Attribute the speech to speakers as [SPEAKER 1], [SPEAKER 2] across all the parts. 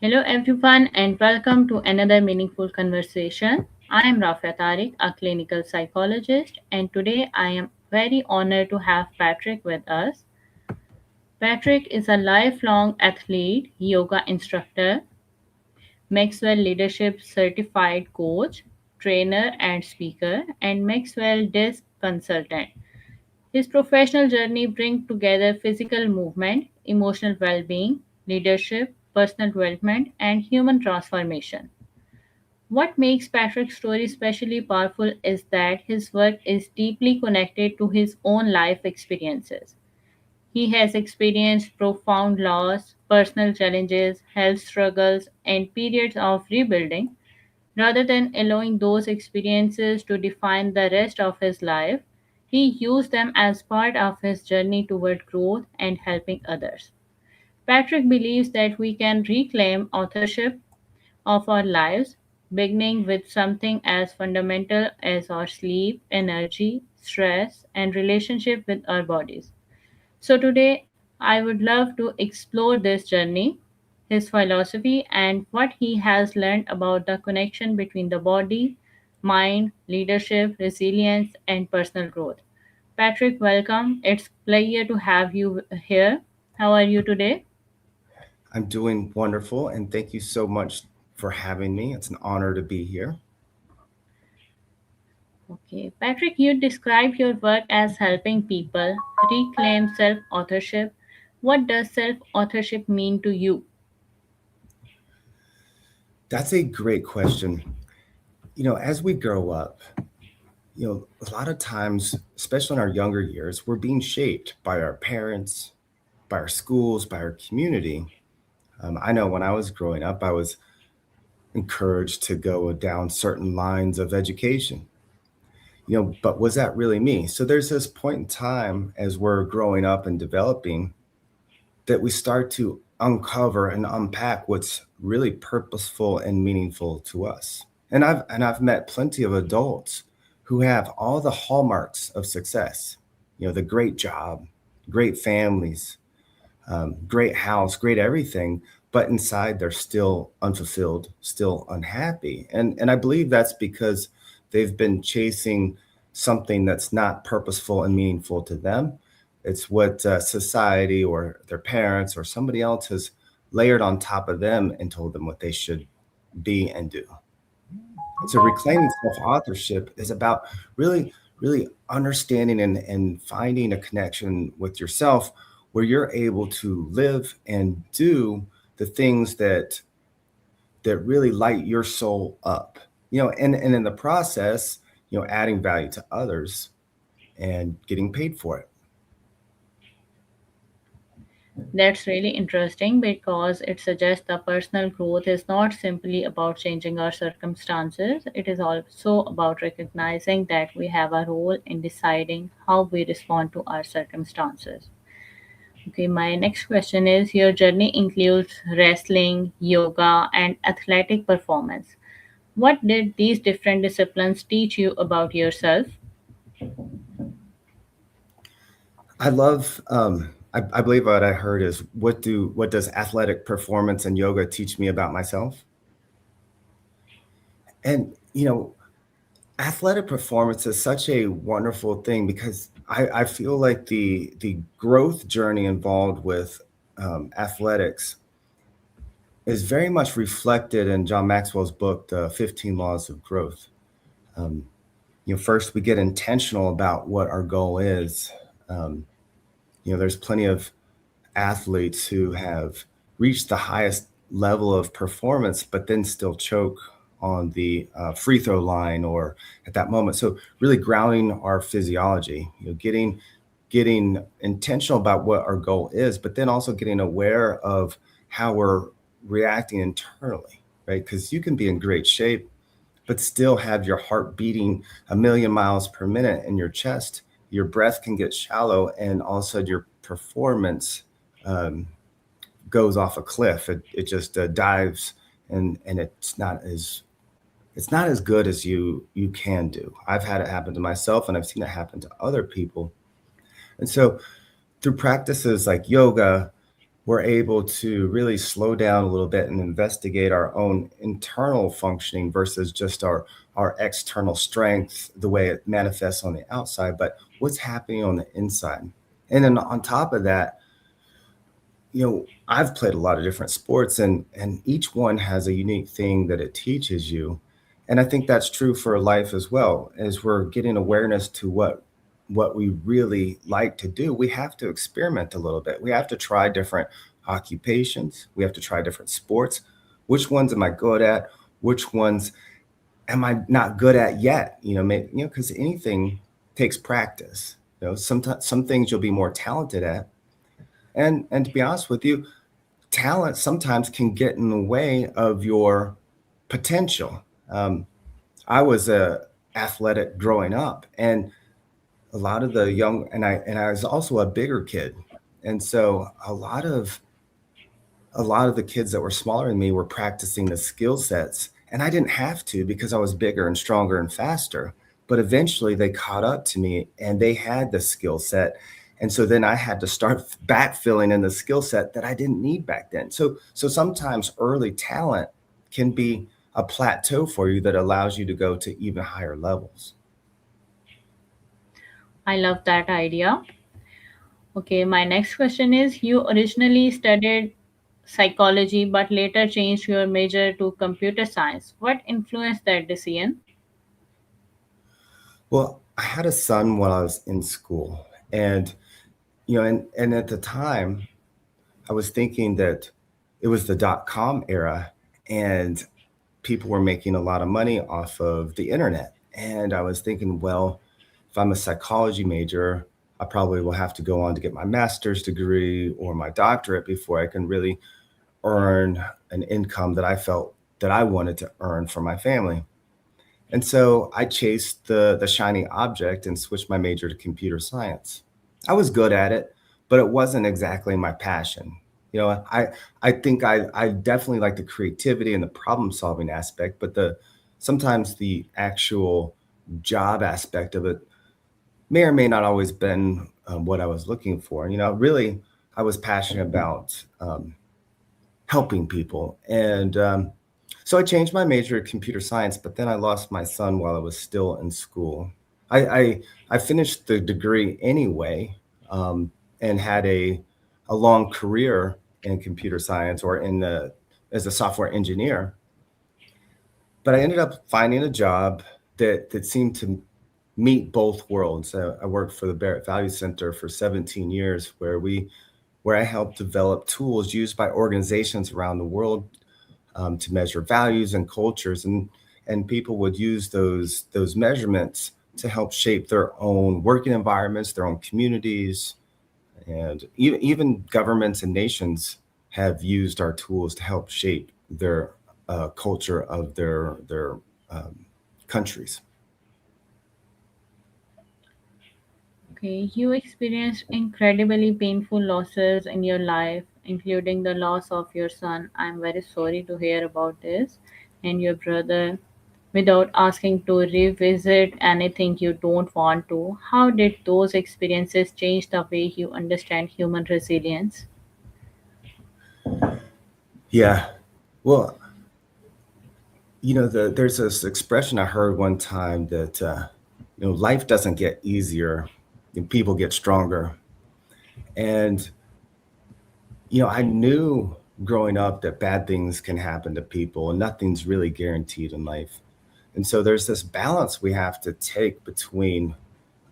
[SPEAKER 1] Hello, everyone, and welcome to another meaningful conversation. I am Rafia Tariq, a clinical psychologist, and today I am very honored to have Patrick with us. Patrick is a lifelong athlete, yoga instructor, Maxwell Leadership Certified Coach, trainer, and speaker, and Maxwell Disc Consultant. His professional journey brings together physical movement, emotional well being, leadership, personal development, and human transformation. What makes Patrick's story especially powerful is that his work is deeply connected to his own life experiences. He has experienced profound loss, personal challenges, health struggles, and periods of rebuilding. Rather than allowing those experiences to define the rest of his life, he used them as part of his journey toward growth and helping others. Patrick believes that we can reclaim authorship of our lives, beginning with something as fundamental as our sleep, energy, stress, and relationship with our bodies. So, today I would love to explore this journey, his philosophy, and what he has learned about the connection between the body, mind, leadership, resilience, and personal growth. Patrick, welcome. It's pleasure to have you here. How are you today?
[SPEAKER 2] I'm doing wonderful, and thank you so much for having me. It's an honor to be here.
[SPEAKER 1] Okay, Patrick, you describe your work as helping people reclaim self authorship. What does self authorship mean to you?
[SPEAKER 2] That's a great question. As we grow up, a lot of times, especially in our younger years, we're being shaped by our parents, by our schools, by our community. I know when I was growing up, I was encouraged to go down certain lines of education, but was that really me? So there's this point in time as we're growing up and developing that we start to uncover and unpack what's really purposeful and meaningful to us. And I've met plenty of adults who have all the hallmarks of success. The great job, great families, great house, great everything, but inside they're still unfulfilled, still unhappy. And I believe that's because they've been chasing something that's not purposeful and meaningful to them. It's what society or their parents or somebody else has layered on top of them and told them what they should be and do. So reclaiming self-authorship is about really, really understanding and finding a connection with yourself where you're able to live and do the things that really light your soul up. And in the process, adding value to others and getting paid for it.
[SPEAKER 1] That's really interesting because it suggests that personal growth is not simply about changing our circumstances, it is also about recognizing that we have a role in deciding how we respond to our circumstances. Okay, my next question is your journey includes wrestling, yoga, and athletic performance. What did these different disciplines teach you about yourself?
[SPEAKER 2] I love. I believe what I heard is what does athletic performance and yoga teach me about myself? And athletic performance is such a wonderful thing because I feel like the growth journey involved with athletics is very much reflected in John Maxwell's book, The 15 Laws of Growth. Um, First we get intentional about what our goal is. Um, there's plenty of athletes who have reached the highest level of performance, but then still choke on the free throw line or at that moment. So really grounding our physiology, getting intentional about what our goal is, but then also getting aware of how we're reacting internally, right? Because you can be in great shape, but still have your heart beating a million miles per minute in your chest. Your breath can get shallow, and all of a sudden your performance um, goes off a cliff. It just dives, and it's not as good as you can do. I've had it happen to myself, and I've seen it happen to other people. And so through practices like yoga we're able to really slow down a little bit and investigate our own internal functioning versus just our external strength, the way it manifests on the outside, but what's happening on the inside. And then on top of that, I've played a lot of different sports, and each one has a unique thing that it teaches you. And I think that's true for life as well. As we're getting awareness to what we really like to do, we have to experiment a little bit. We have to try different occupations. We have to try different sports. Which ones am I good at? Which ones am I not good at yet? Because anything takes practice. Sometimes some things you'll be more talented at, and to be honest with you, talent sometimes can get in the way of your potential. I was athletic growing up, and a lot of the young and I was also a bigger kid, and so a lot of the kids that were smaller than me were practicing the skill sets, and I didn't have to because I was bigger and stronger and faster. But eventually they caught up to me and they had the skill set. And so then I had to start backfilling in the skill set that I didn't need back then. So sometimes early talent can be a plateau for you that allows you to go to even higher levels.
[SPEAKER 1] I love that idea. Okay, my next question is, you originally studied psychology but later changed your major to computer science. What influenced that decision?
[SPEAKER 2] Well, I had a son while I was in school, and at the time I was thinking that it was the dot com era, and people were making a lot of money off of the internet. And I was thinking, well, if I'm a psychology major, I probably will have to go on to get my master's degree or my doctorate before I can really earn an income that I felt that I wanted to earn for my family. And so I chased the shiny object and switched my major to computer science. I was good at it, but it wasn't exactly my passion. I think I definitely like the creativity and the problem solving aspect, but the sometimes the actual job aspect of it may or may not always been what I was looking for. Really, I was passionate about helping people, and so I changed my major to computer science, but then I lost my son while I was still in school. I finished the degree anyway, and had a long career in computer science or as a software engineer. But I ended up finding a job that seemed to meet both worlds. I worked for the Barrett Value Center for 17 years, where I helped develop tools used by organizations around the world to measure values and cultures, and people would use those measurements to help shape their own working environments, their own communities, and even governments and nations have used our tools to help shape their culture of their countries.
[SPEAKER 1] Okay, you experienced incredibly painful losses in your life, including the loss of your son. I'm very sorry to hear about this. And your brother. Without asking to revisit anything you don't want to, how did those experiences change the way you understand human resilience?
[SPEAKER 2] Yeah. Well, there's this expression I heard one time that life doesn't get easier, and people get stronger. And I knew growing up that bad things can happen to people, and nothing's really guaranteed in life. And so there's this balance we have to take between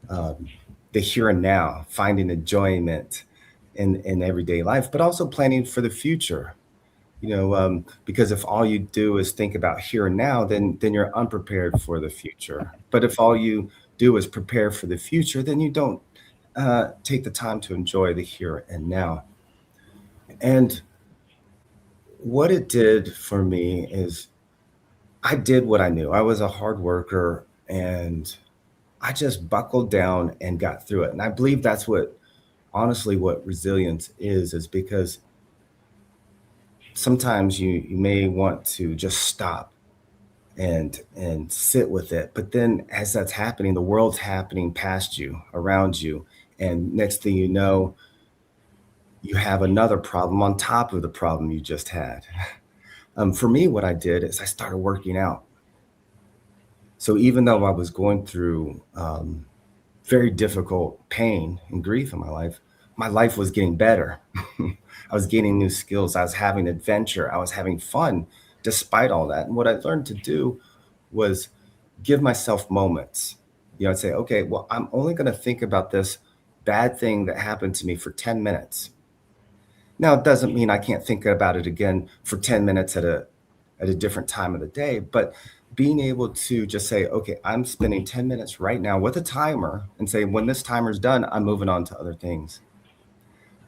[SPEAKER 2] um, the here and now, finding enjoyment in everyday life, but also planning for the future. Because if all you do is think about here and now, then you're unprepared for the future. But if all you do is prepare for the future, then you don't take the time to enjoy the here and now. And what it did for me is I did what I knew. I was a hard worker, and I just buckled down and got through it. And I believe that's honestly, what resilience is because sometimes you may want to just stop and sit with it. But then as that's happening, the world's happening past you, around you. And next thing you know, you have another problem on top of the problem you just had. For me, what I did is I started working out. So even though I was going through very difficult pain and grief in my life was getting better. I was gaining new skills. I was having adventure. I was having fun despite all that. And what I learned to do was give myself moments. I'd say, okay, well, I'm only going to think about this bad thing that happened to me for 10 minutes. Now, it doesn't mean I can't think about it again for 10 minutes at a different time of the day, but being able to just say, okay, I'm spending 10 minutes right now with a timer and say, when this timer's done, I'm moving on to other things.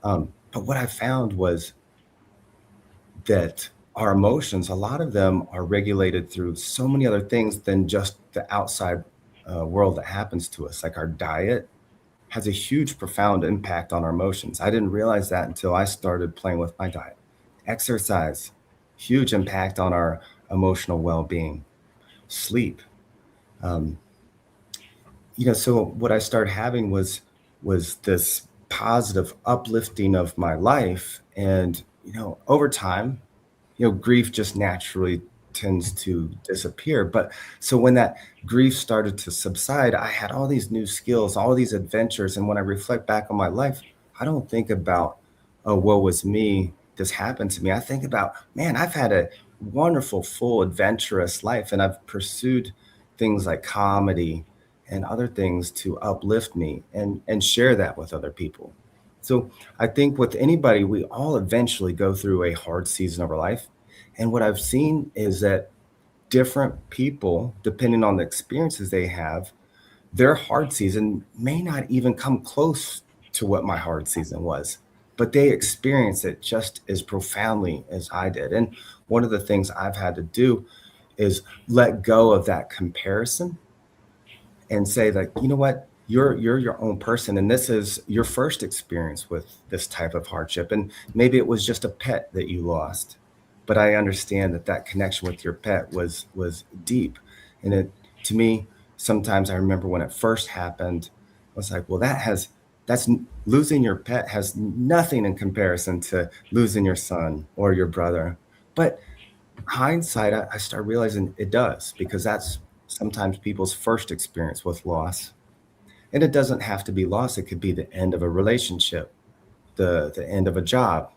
[SPEAKER 2] But what I found was that our emotions, a lot of them are regulated through so many other things than just the outside world that happens to us. Like our diet has a huge, profound impact on our emotions. I didn't realize that until I started playing with my diet. Exercise, huge impact on our emotional well being. Sleep. Um, so what I started having was this positive uplifting of my life, and over time, grief just naturally tends to disappear. But so when that grief started to subside, I had all these new skills, all these adventures. And when I reflect back on my life, I don't think about, oh, woe was me, this happened to me. I think about, man, I've had a wonderful, full, adventurous life, and I've pursued things like comedy and other things to uplift me and share that with other people. So I think with anybody, we all eventually go through a hard season of our life. And what I've seen is that different people, depending on the experiences they have, their hard season may not even come close to what my hard season was, but they experience it just as profoundly as I did. And one of the things I've had to do is let go of that comparison and say that, you know what, you're your own person, and this is your first experience with this type of hardship, and maybe it was just a pet that you lost, but I understand that that connection with your pet was deep. And it, to me, sometimes I remember when it first happened, I was like, well, that's losing your pet has nothing in comparison to losing your son or your brother. But hindsight, I start realizing it does, because that's sometimes people's first experience with loss. And it doesn't have to be loss. It could be the end of a relationship, the end of a job,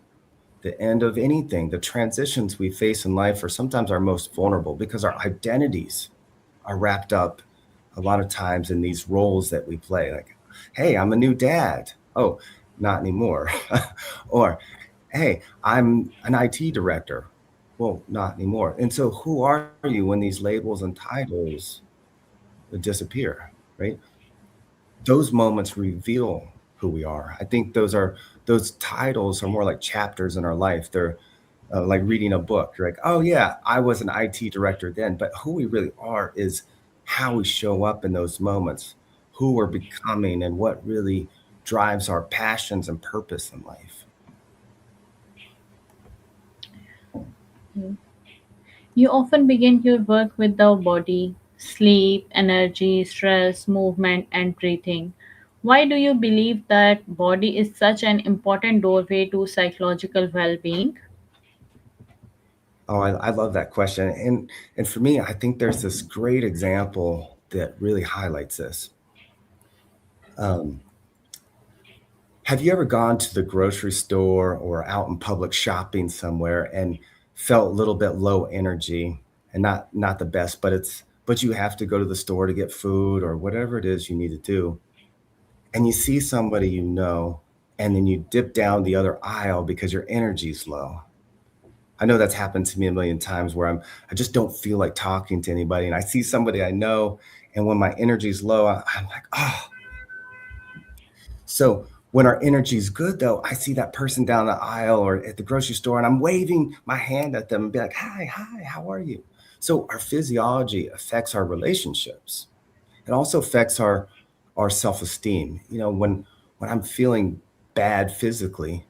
[SPEAKER 2] the end of anything. The transitions we face in life are sometimes our most vulnerable because our identities are wrapped up a lot of times in these roles that we play. Like, hey, I'm a new dad. Oh, not anymore. Or, hey, I'm an IT director. Well, not anymore. And so who are you when these labels and titles disappear, right? Those moments reveal who we are. I think those titles are more like chapters in our life. They're like reading a book. You're like, oh yeah, I was an IT director then, but who we really are is how we show up in those moments, who we're becoming, and what really drives our passions and purpose in life.
[SPEAKER 1] You often begin your work with the body, sleep, energy, stress, movement, and breathing. Why do you believe that body is such an important doorway to psychological well-being?
[SPEAKER 2] Oh, I love that question. And for me, I think there's this great example that really highlights this. Um, have you ever gone to the grocery store or out in public shopping somewhere and felt a little bit low energy and not the best, but you have to go to the store to get food or whatever it is you need to do, and you see somebody and then you dip down the other aisle because your energy's low. I know that's happened to me a million times where I just don't feel like talking to anybody, and I see somebody I know, and when my energy's low, I'm like, oh. So when our energy's good, though, I see that person down the aisle or at the grocery store, and I'm waving my hand at them and be like, hi, how are you? So our physiology affects our relationships. It also affects our self-esteem. When I'm feeling bad physically,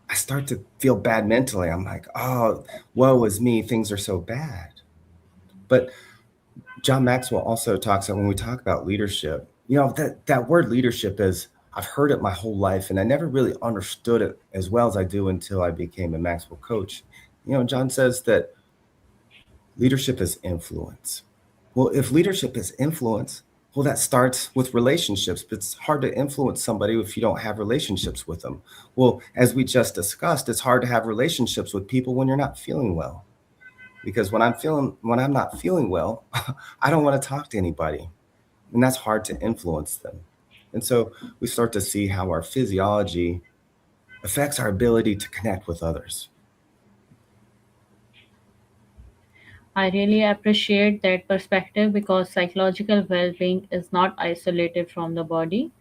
[SPEAKER 2] I start to feel bad mentally. I'm like, oh, woe is me, things are so bad. But John Maxwell also talks about, when we talk about leadership, that word leadership is I've heard it my whole life, and I never really understood it as well as I do until I became a Maxwell coach. John says that leadership is influence. Well, if leadership is influence, well, that starts with relationships. But it's hard to influence somebody if you don't have relationships with them. Well, as we just discussed, it's hard to have relationships with people when you're not feeling well. Because when I'm not feeling well, I don't want to talk to anybody. And that's hard to influence them. And so we start to see how our physiology affects our ability to connect with others.
[SPEAKER 1] I really appreciate that perspective because psychological well being is not isolated from the body.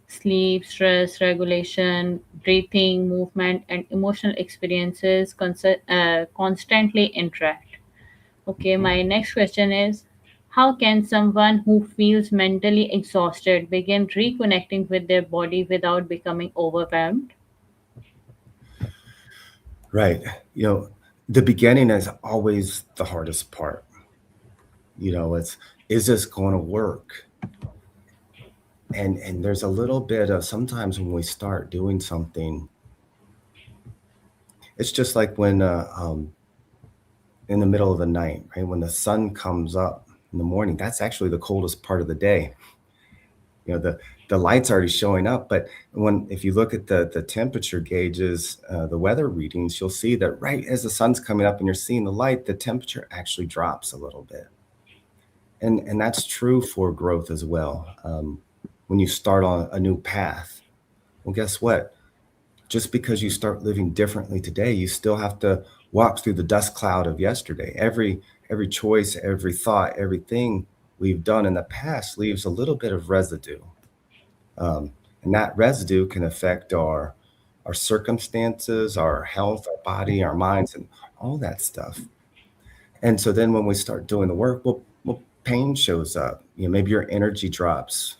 [SPEAKER 1] Sleep, stress, regulation, breathing, movement, and emotional experiences constantly interact. Okay, my next question is, how can someone who feels mentally exhausted begin reconnecting with their body without becoming overwhelmed?
[SPEAKER 2] Right. You know, the beginning is always the hardest part. It's, is this going to work? And there's a little bit of, sometimes when we start doing something, it's just like when in the middle of the night, right? When the sun comes up in the morning, that's actually the coldest part of the day. The light's already showing up, but if you look at the temperature gauges, the weather readings, you'll see that right as the sun's coming up and you're seeing the light, the temperature actually drops a little bit. And that's true for growth as well. When you start on a new path, well, guess what? Just because you start living differently today, you still have to walk through the dust cloud of yesterday. Every choice, every thought, everything we've done in the past leaves a little bit of residue. Um, and that residue can affect our circumstances, our health, our body, our minds, and all that stuff. And so then when we start doing the work, well, pain shows up. Maybe your energy drops.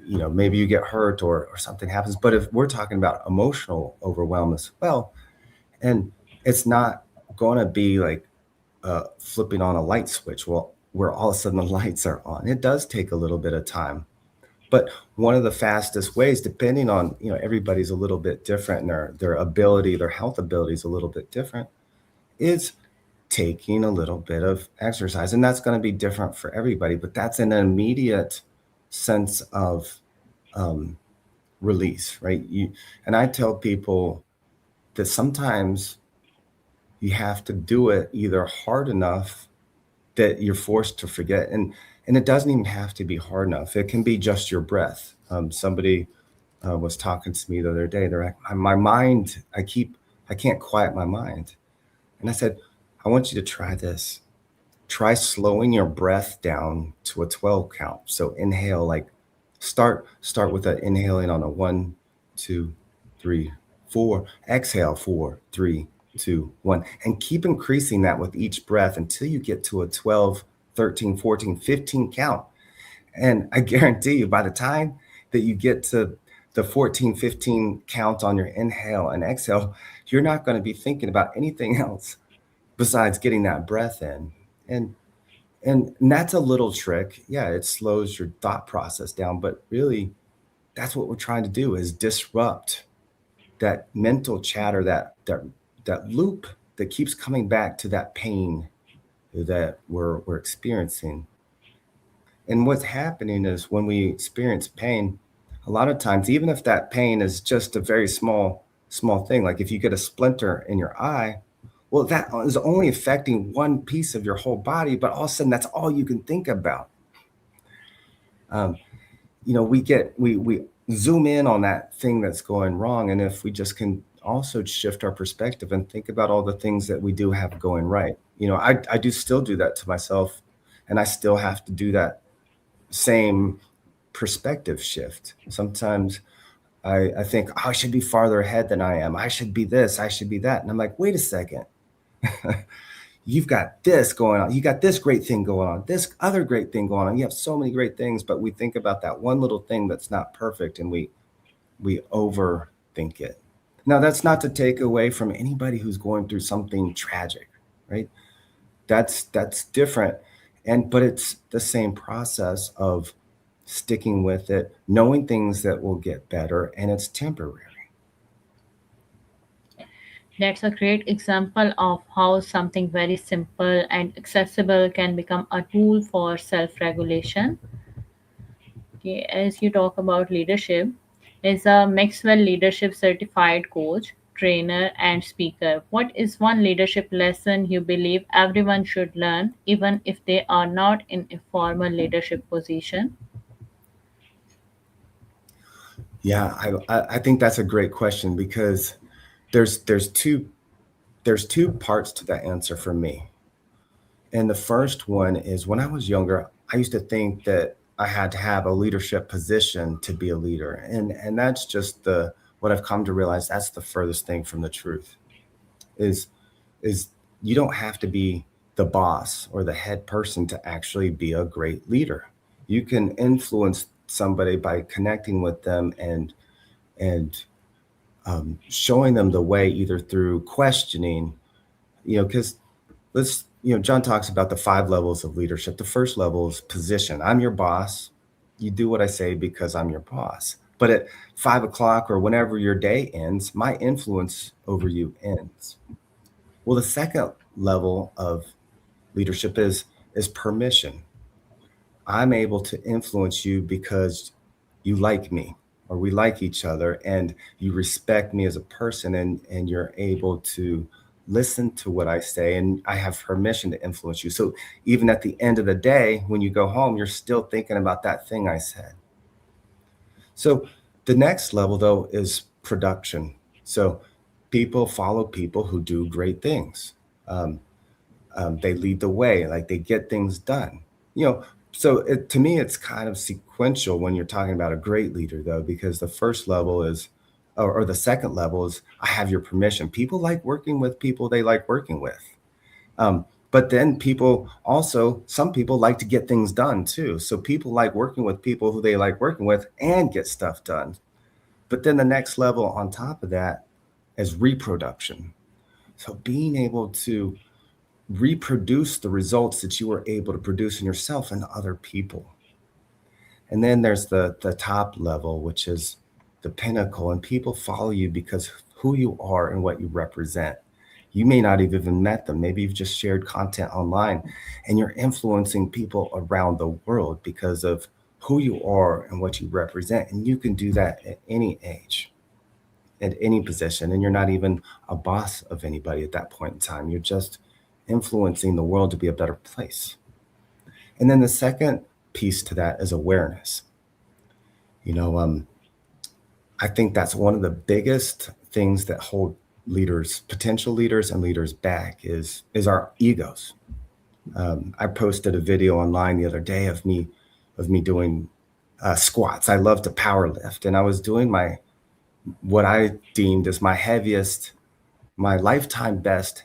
[SPEAKER 2] Maybe you get hurt or something happens. But if we're talking about emotional overwhelm as well, and it's not going to be like flipping on a light switch, well, where all of a sudden the lights are on. It does take a little bit of time. But one of the fastest ways, depending on, everybody's a little bit different and their ability, their health ability is a little bit different, is taking a little bit of exercise. And that's going to be different for everybody, but that's an immediate sense of um, release, right? And I tell people that sometimes you have to do it either hard enough that you're forced to forget. And it doesn't even have to be hard enough. It can be just your breath. Somebody was talking to me the other day. They're like, my mind, I can't quiet my mind. And I said, I want you to try this. Try slowing your breath down to a 12 count. So inhale, like start with an inhaling on a 1, 2, 3, 4. Exhale, 4, 3, 2, 1. And keep increasing that with each breath until you get to a 12, 13, 14, 15 count. And I guarantee you, by the time that you get to the 14, 15 count on your inhale and exhale, you're not going to be thinking about anything else besides getting that breath in. And that's a little trick. Yeah, it slows your thought process down, but really that's what we're trying to do, is disrupt that mental chatter, that loop that keeps coming back to that pain that we're experiencing. And what's happening is when we experience pain, a lot of times, even if that pain is just a very small thing, like if you get a splinter in your eye, well, that is only affecting one piece of your whole body, but all of a sudden that's all you can think about. Um, we zoom in on that thing that's going wrong, and if we just can also shift our perspective and think about all the things that we do have going right. I do still do that to myself, and I still have to do that same perspective shift. Sometimes I think, oh, I should be farther ahead than I am. I should be this, I should be that. And I'm like, wait a second. You've got this going on. You got this great thing going on, this other great thing going on. You have so many great things, but we think about that one little thing that's not perfect, and we overthink it. Now, that's not to take away from anybody who's going through something tragic, right? That's different. But it's the same process of sticking with it, knowing things that will get better and it's temporary.
[SPEAKER 1] That's a great example of how something very simple and accessible can become a tool for self regulation. Okay, as you talk about leadership, is a Maxwell Leadership Certified Coach, Trainer, and Speaker. What is one leadership lesson you believe everyone should learn, even if they are not in a formal leadership position?
[SPEAKER 2] Yeah, I think that's a great question because there's there's two there's two parts to that answer for me. And the first one is when I was younger, I used to think that I had to have a leadership position to be a leader. And that's just the what I've come to realize that's the furthest thing from the truth is is you don't have to be the boss or the head person to actually be a great leader. You can influence somebody by connecting with them and showing them the way either through questioning, because John talks about the 5 levels of leadership. The first level is position. I'm your boss. You do what I say because I'm your boss. But at 5 o'clock or whenever your day ends, my influence over you ends. Well, the second level of leadership is permission. I'm able to influence you because you like me or we like each other and you respect me as a person and you're able to listen to what I say and I have permission to influence you. So even at the end of the day, when you go home, you're still thinking about that thing I said. So the next level though is production. So people follow people who do great things. Um, they lead the way, like they get things done. You know, to me, it's kind of sequential when you're talking about a great leader, though, because the first level is, or the second level is, I have your permission. People like working with people they like working with. But then some people like to get things done too. So people like working with people who they like working with and get stuff done. But then the next level on top of that is reproduction. So being able to reproduce the results that you were able to produce in yourself and other people. And then there's the top level, which is the pinnacle, and people follow you because who you are and what you represent. You may not have even met them. Maybe you've just shared content online and you're influencing people around the world because of who you are and what you represent. And you can do that at any age, at any position. And you're not even a boss of anybody at that point in time. You're just influencing the world to be a better place. And then the second piece to that is awareness. You know, I think that's one of the biggest things that hold leaders, potential leaders and leaders back is our egos. I posted a video online the other day of me doing squats. I love to power lift, and I was doing what I deemed as my lifetime best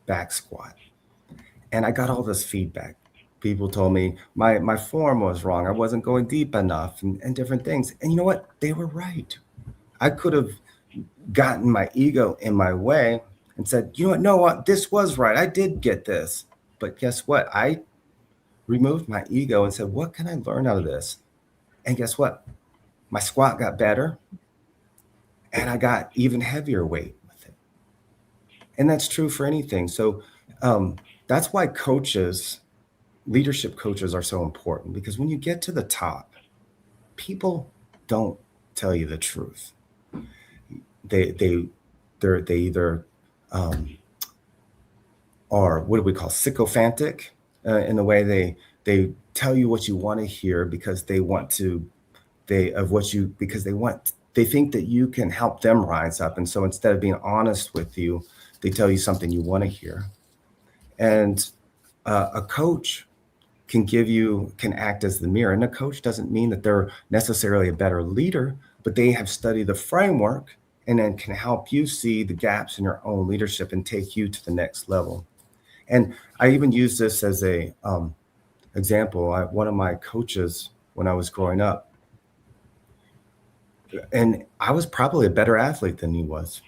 [SPEAKER 2] back squat. And I got all this feedback. People told me my form was wrong. I wasn't going deep enough and different things. And you know what? They were right. I could have gotten my ego in my way and said, you know what? No, what? This was right. I did get this. But guess what? I removed my ego and said, what can I learn out of this? And guess what? My squat got better and I got even heavier weight with it. And that's true for anything. So that's why leadership coaches are so important because when you get to the top, people don't tell you the truth. They either are what do we call sycophantic in the way they tell you what you want to hear because they want to they think that you can help them rise up, and so instead of being honest with you, they tell you something you want to hear. And a coach can act as the mirror. And a coach doesn't mean that they're necessarily a better leader, but they have studied the framework and then can help you see the gaps in your own leadership and take you to the next level. And I even use this as a example. One of my coaches when I was growing up, and I was probably a better athlete than he was.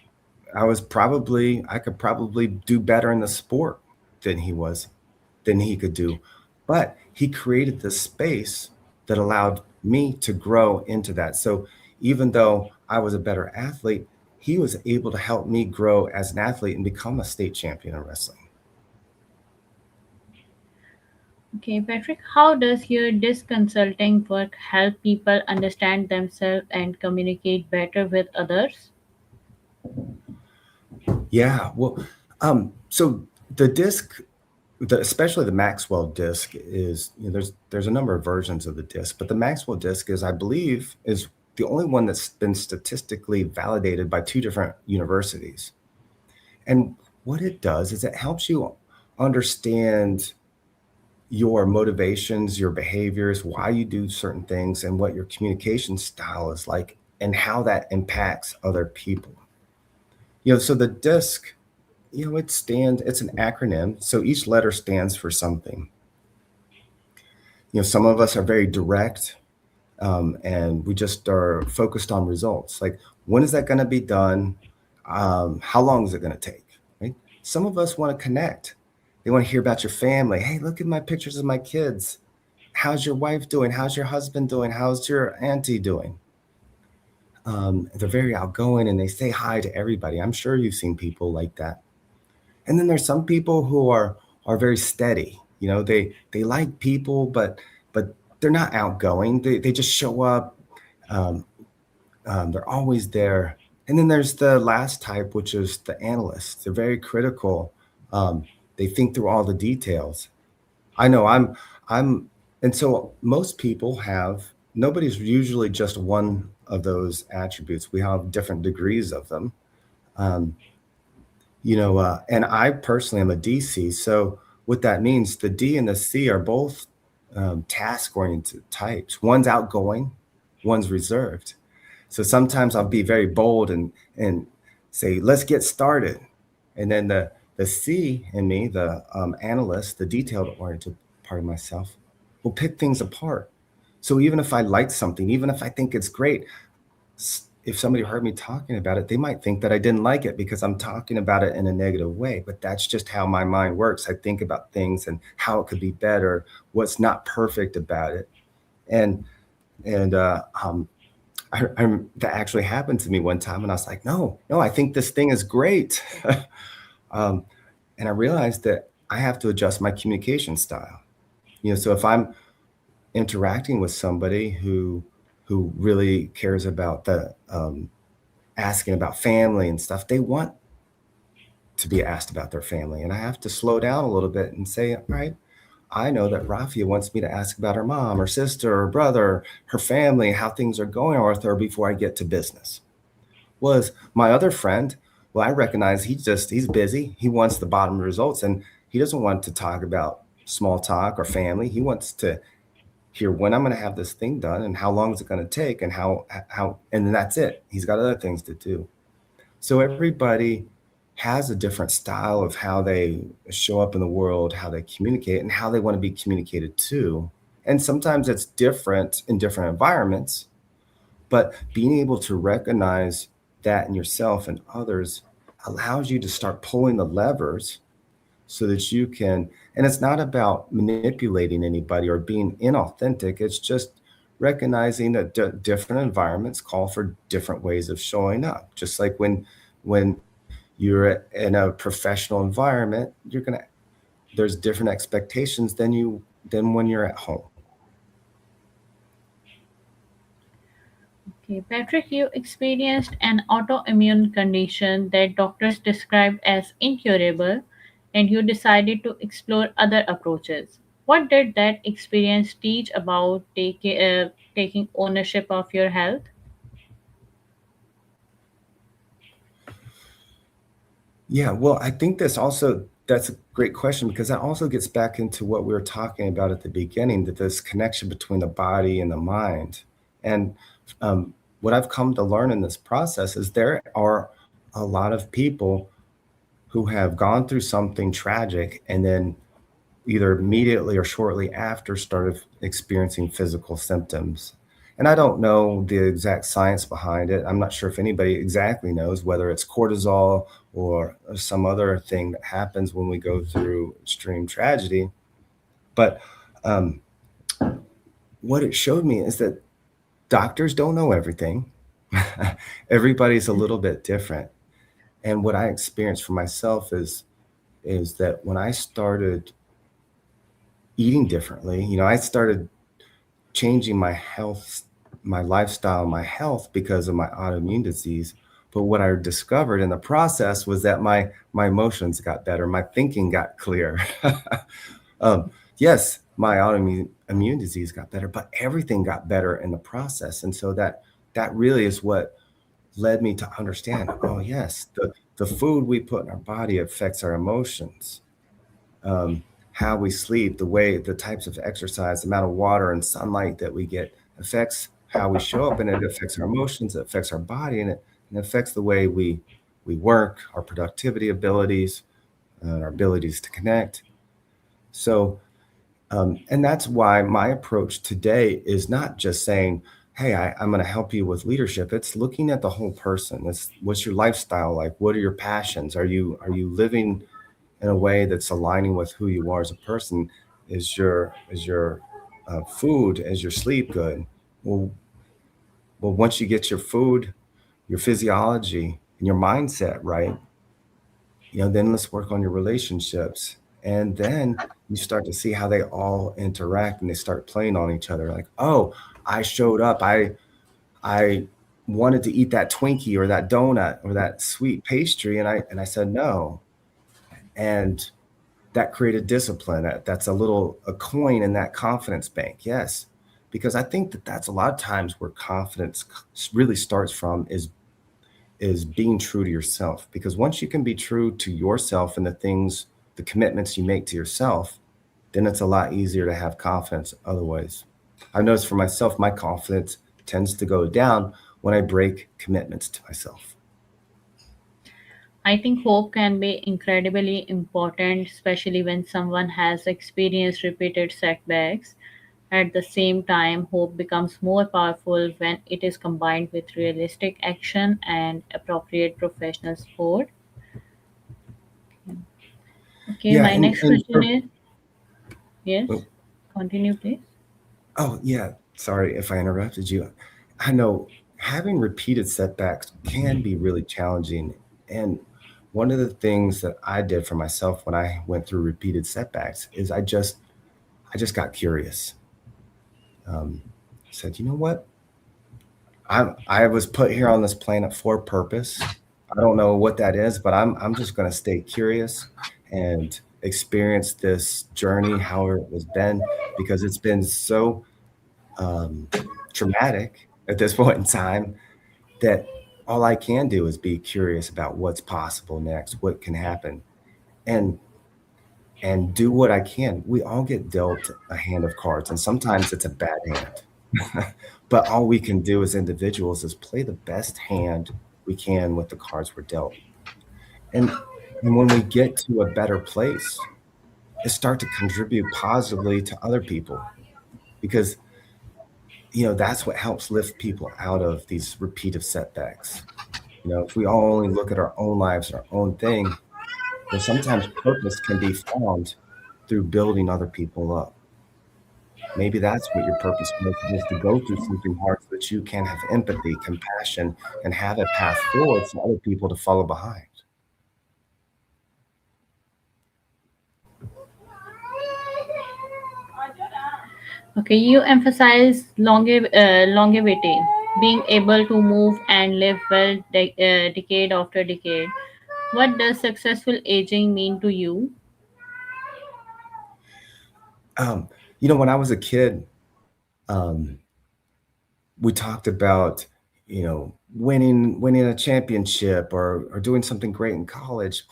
[SPEAKER 2] I could probably do better in the sport than he could do. But he created this space that allowed me to grow into that. So even though I was a better athlete, he was able to help me grow as an athlete and become a state champion in wrestling.
[SPEAKER 1] Okay, Patrick, how does your disc consulting work help people understand themselves and communicate better with others?
[SPEAKER 2] Yeah, well, so the disc, especially the Maxwell disc, is there's a number of versions of the disc, but the Maxwell disc is, I believe, is the only one that's been statistically validated by two different universities. And what it does is it helps you understand your motivations, your behaviors, why you do certain things, and what your communication style is like, and how that impacts other people. So the DISC, it's an acronym. So each letter stands for something. Some of us are very direct, and we just are focused on results. Like, when is that going to be done? How long is it going to take? Right? Some of us want to connect. They want to hear about your family. Hey, look at my pictures of my kids. How's your wife doing? How's your husband doing? How's your auntie doing? They're very outgoing and they say hi to everybody. I'm sure you've seen people like that. And then there's some people who are very steady. They like people, but they're not outgoing. They just show up. Um, they're always there. And then there's the last type, which is the analysts. They're very critical. Um, they think through all the details. I know I'm and so most people have nobody's usually just one of those attributes. We have different degrees of them. Um, and I personally am a DC. So what that means, the D and the C are both task-oriented types. One's outgoing, one's reserved. So sometimes I'll be very bold and say, "Let's get started," and then the C in me, the analyst, the detailed-oriented part of myself, will pick things apart. So even if I like something, even if I think it's great, if somebody heard me talking about it, they might think that I didn't like it because I'm talking about it in a negative way. But that's just how my mind works. I think about things and how it could be better, what's not perfect about it. And and that actually happened to me one time, and I was like, no, no, I think this thing is great. um, and I realized that I have to adjust my communication style. So if I'm interacting with somebody who really cares about the asking about family and stuff, they want to be asked about their family, and I have to slow down a little bit and say, all right, I know that Rafia wants me to ask about her mom, her sister, her brother, her family, how things are going with her before I get to business. Was my other friend, well, I recognize he's busy. He wants the bottom results, and he doesn't want to talk about small talk or family. He wants to hear when I'm going to have this thing done and how long is it going to take and and then that's it. He's got other things to do. So everybody has a different style of how they show up in the world, how they communicate, and how they want to be communicated to. And sometimes it's different in different environments, but being able to recognize that in yourself and others allows you to start pulling the levers so that you can, and it's not about manipulating anybody or being inauthentic. It's just recognizing that different environments call for different ways of showing up. Just like when you're in a professional environment, there's different expectations than when you're at home.
[SPEAKER 1] Okay, Patrick, you experienced an autoimmune condition that doctors described as incurable, and you decided to explore other approaches. What did that experience teach about taking ownership of your health?
[SPEAKER 2] Yeah, well, I think that's a great question because that also gets back into what we were talking about at the beginning, that this connection between the body and the mind. And what I've come to learn in this process is there are a lot of people who have gone through something tragic and then either immediately or shortly after started experiencing physical symptoms. And I don't know the exact science behind it. I'm not sure if anybody exactly knows whether it's cortisol or some other thing that happens when we go through extreme tragedy. But um, what it showed me is that doctors don't know everything. Everybody's a little bit different. And what I experienced for myself is that when I started eating differently, I started changing my health, my lifestyle, my health because of my autoimmune disease. But what I discovered in the process was that my emotions got better, my thinking got clear. um, yes, my autoimmune immune disease got better, but everything got better in the process. And so that really is what led me to understand. Oh yes, the food we put in our body affects our emotions, um, how we sleep, the types of exercise, the amount of water and sunlight that we get affects how we show up, and it affects our emotions, it affects our body, and it affects the way we work, our productivity abilities, our abilities to connect. So, and that's why my approach today is not just saying, "Hey, I'm going to help you with leadership." It's looking at the whole person. It's what's your lifestyle like? What are your passions? Are you living in a way that's aligning with who you are as a person? Is your food, is your sleep good? Well, well, once you get your food, your physiology, and your mindset right, then let's work on your relationships, and then you start to see how they all interact and they start playing on each other. Like, oh, I showed up. I wanted to eat that Twinkie or that donut or that sweet pastry, and I said no, and that created discipline. That's a coin in that confidence bank. Yes, because I think that that's a lot of times where confidence really starts from is being true to yourself. Because once you can be true to yourself and the commitments you make to yourself, then it's a lot easier to have confidence otherwise. I've noticed for myself, my confidence tends to go down when I break commitments to myself.
[SPEAKER 1] I think hope can be incredibly important, especially when someone has experienced repeated setbacks. At the same time, hope becomes more powerful when it is combined with realistic action and appropriate professional support. Okay,
[SPEAKER 2] Yeah,
[SPEAKER 1] my
[SPEAKER 2] and
[SPEAKER 1] next
[SPEAKER 2] and
[SPEAKER 1] question is yes,
[SPEAKER 2] oh,
[SPEAKER 1] continue, please.
[SPEAKER 2] oh, yeah, sorry if I interrupted you. I know having repeated setbacks can be really challenging, and one of the things that I did for myself when I went through repeated setbacks is I just got curious. Said, you know what? I was put here on this planet for a purpose. I don't know what that is, but I'm just going to stay curious and experience this journey, how it has been, because it's been so um, traumatic at this point in time that all I can do is be curious about what's possible next, what can happen, and do what I can. We all get dealt a hand of cards, and sometimes it's a bad hand. But all we can do as individuals is play the best hand we can with the cards we're dealt. And when we get to a better place, it start to contribute positively to other people, because that's what helps lift people out of these repeated setbacks. If we all only look at our own lives and our own thing, then sometimes purpose can be found through building other people up. Maybe that's what your purpose was, is to go through something hard so that you can have empathy, compassion, and have a path forward for other people to follow behind.
[SPEAKER 1] Okay, you emphasize longevity, being able to move and live well decade after decade. What does successful aging mean to you?
[SPEAKER 2] Um, when I was a kid, um, we talked about, winning a championship or doing something great in college,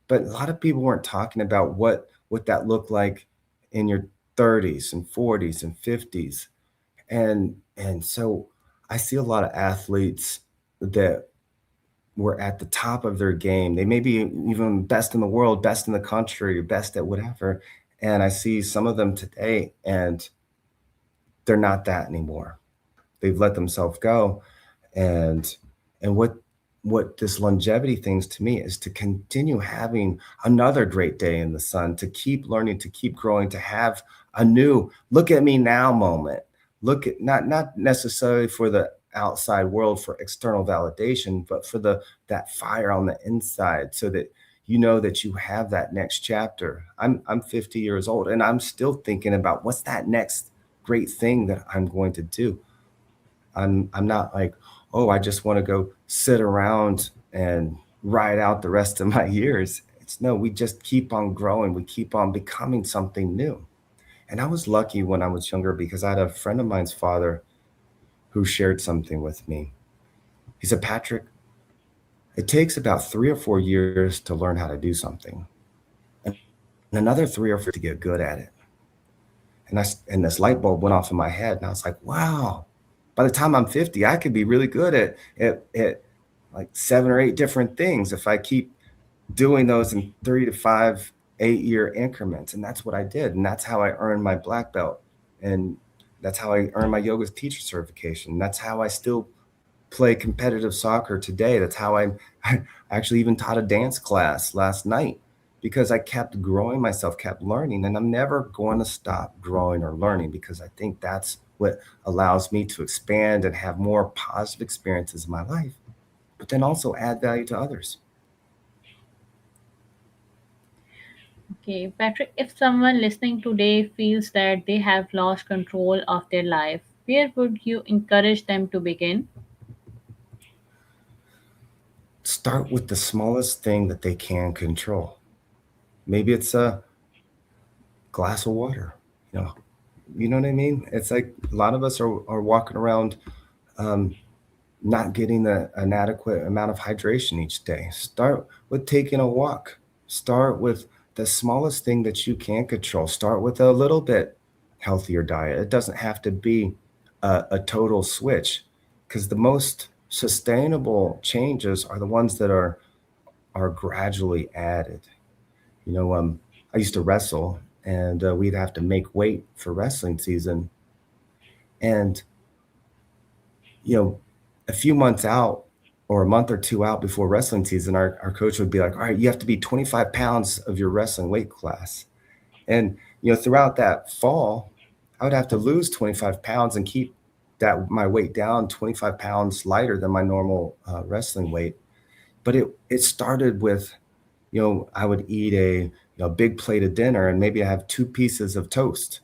[SPEAKER 2] but a lot of people weren't talking about what that looked like in your 30s and 40s and 50s. And so I see a lot of athletes that were at the top of their game. They may be even best in the world, best in the country, best at whatever. And I see some of them today, and they're not that anymore. They've let themselves go. And what this longevity things to me is to continue having another great day in the sun, to keep learning, to keep growing, to have a new look at me now moment. look at not necessarily for the outside world for external validation, but for that fire on the inside so that you know that you have that next chapter. I'm 50 years old and I'm still thinking about what's that next great thing that I'm going to do. I'm not like, oh, I just want to go sit around and ride out the rest of my years. It's no, we just keep on growing. We keep on becoming something new. And I was lucky when I was younger because I had a friend of mine's father who shared something with me. He said, Patrick, it takes about 3 or 4 years to learn how to do something, and another 3 or 4 to get good at it. And this light bulb went off in my head, and I was like, wow. By the time I'm 50, I could be really good at like 7 or 8 different things if I keep doing those in 3 to 5, 8 year increments. And that's what I did. And that's how I earned my black belt. And that's how I earned my yoga teacher certification. That's how I still play competitive soccer today. That's how I actually even taught a dance class last night because I kept growing myself, kept learning. And I'm never going to stop growing or learning because I think that's what allows me to expand and have more positive experiences in my life, but then also add value to others.
[SPEAKER 1] Okay, Patrick, if someone listening today feels that they have lost control of their life, where would you encourage them to begin?
[SPEAKER 2] Start with the smallest thing that they can control. Maybe it's a glass of water. You know, you know what I mean? It's like a lot of us are walking around um, not getting an adequate amount of hydration each day. Start with taking a walk. Start with the smallest thing that you can control. Start with a little bit healthier diet. It doesn't have to be a total switch because the most sustainable changes are the ones that are gradually added. You know, I used to wrestle, and we'd have to make weight for wrestling season. And you know, a few months out or a month or two out before wrestling season, our coach would be like, all right, you have to be 25 pounds of your wrestling weight class. And, throughout that fall, I would have to lose 25 pounds and keep that my weight down 25 pounds lighter than my normal wrestling weight. But it started with, I would eat a big plate of dinner and maybe I have 2 pieces of toast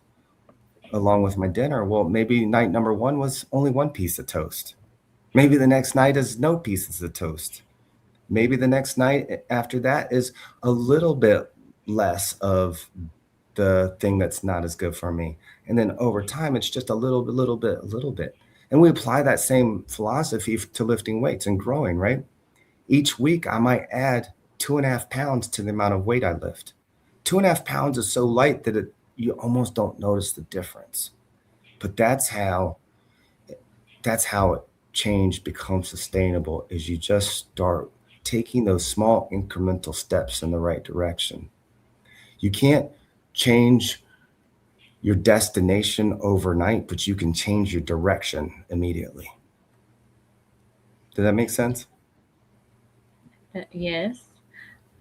[SPEAKER 2] along with my dinner. Well, maybe night number one was only 1 piece of toast. Maybe the next night is no pieces of toast. Maybe the next night after that is a little bit less of the thing that's not as good for me. And then over time, it's just a little bit, little bit, a little bit. And we apply that same philosophy to lifting weights and growing, right? Each week, I might add 2.5 pounds to the amount of weight I lift. 2.5 pounds is so light that you almost don't notice the difference. But that's how change becomes sustainable is you just start taking those small incremental steps in the right direction. You can't change your destination overnight, but you can change your direction immediately. Does that make sense?
[SPEAKER 1] Yes.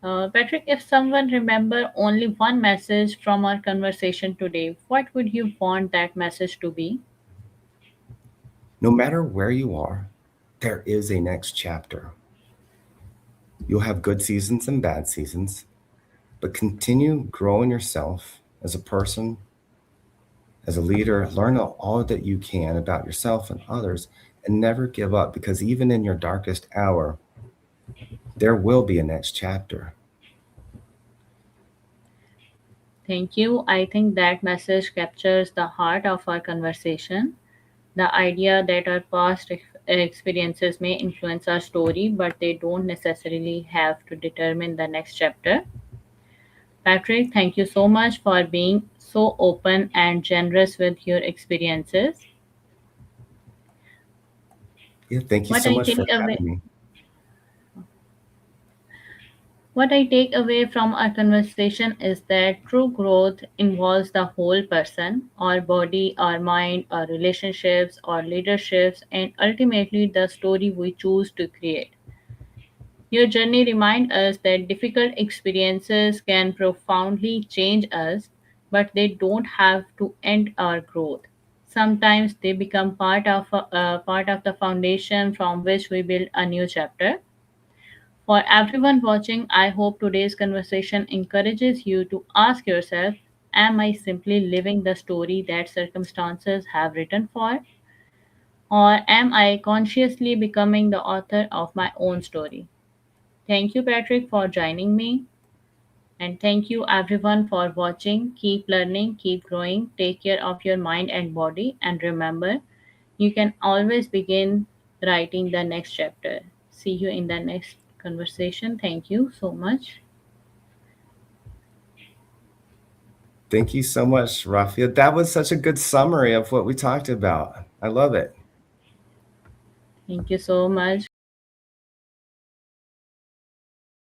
[SPEAKER 1] Patrick, if someone remember only one message from our conversation today, what would you want that message to be?
[SPEAKER 2] No matter where you are, there is a next chapter. You'll have good seasons and bad seasons, but continue growing yourself as a person, as a leader. Learn all that you can about yourself and others, and never give up because even in your darkest hour, there will be a next chapter.
[SPEAKER 1] Thank you. I think that message captures the heart of our conversation. The idea that our past experiences may influence our story, but they don't necessarily have to determine the next chapter. Patrick, thank you so much for being so open and generous with your experiences.
[SPEAKER 2] Yeah, thank you
[SPEAKER 1] What
[SPEAKER 2] so
[SPEAKER 1] I
[SPEAKER 2] much
[SPEAKER 1] take
[SPEAKER 2] for
[SPEAKER 1] away
[SPEAKER 2] having me.
[SPEAKER 1] what I take away from our conversation is that true growth involves the whole person, our body, our mind, our relationships, our leaderships, and ultimately the story we choose to create. Your journey reminds us that difficult experiences can profoundly change us, but they don't have to end our growth. Sometimes they become part of the foundation from which we build a new chapter. For everyone watching, I hope today's conversation encourages you to ask yourself, am I simply living the story that circumstances have written for? Or am I consciously becoming the author of my own story? Thank you, Patrick, for joining me. And thank you, everyone, for watching. Keep learning, keep growing, take care of your mind and body. And remember, you can always begin writing the next chapter. See you in the next conversation. Thank you so much.
[SPEAKER 2] Thank you so much, Rafia. That was such a good summary of what we talked about. I love it.
[SPEAKER 1] Thank you so much.